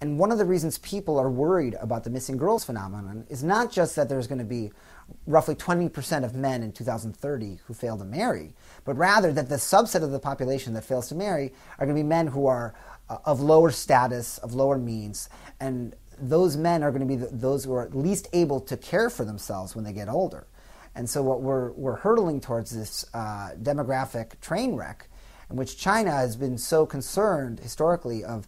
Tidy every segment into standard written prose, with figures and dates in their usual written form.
And one of the reasons people are worried about the missing girls phenomenon is not just that there's going to be roughly 20% of men in 2030 who fail to marry, but rather that the subset of the population that fails to marry are going to be men who are of lower status, of lower means, and those men are going to be those who are least able to care for themselves when they get older. And so what we're hurtling towards this demographic train wreck in which China has been so concerned historically of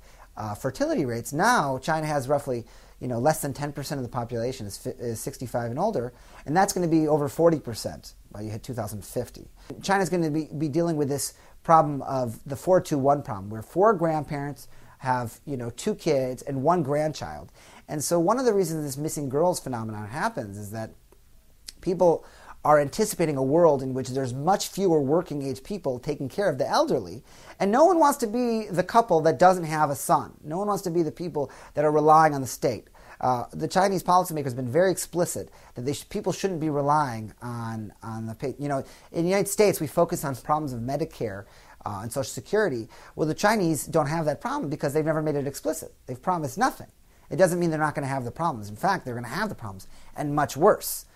fertility rates. Now China has roughly less than 10% of the population is 65 and older, and that's going to be over 40% by you hit 2050. China's going to be dealing with this problem of the 4-2-1 problem, where 4 grandparents have 2 kids and 1 grandchild. And so one of the reasons this missing girls phenomenon happens is that people are anticipating a world in which there's much fewer working age people taking care of the elderly, and no one wants to be the couple that doesn't have a son. No one wants to be the people that are relying on the state. The Chinese policymakers have been very explicit that people shouldn't be relying on the pay. In the United States, we focus on problems of Medicare and Social Security. Well, the Chinese don't have that problem because they've never made it explicit. They've promised nothing. It doesn't mean they're not going to have the problems. In fact, they're going to have the problems, and much worse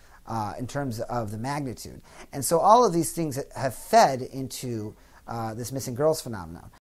in terms of the magnitude. And so all of these things have fed into this missing girls phenomenon.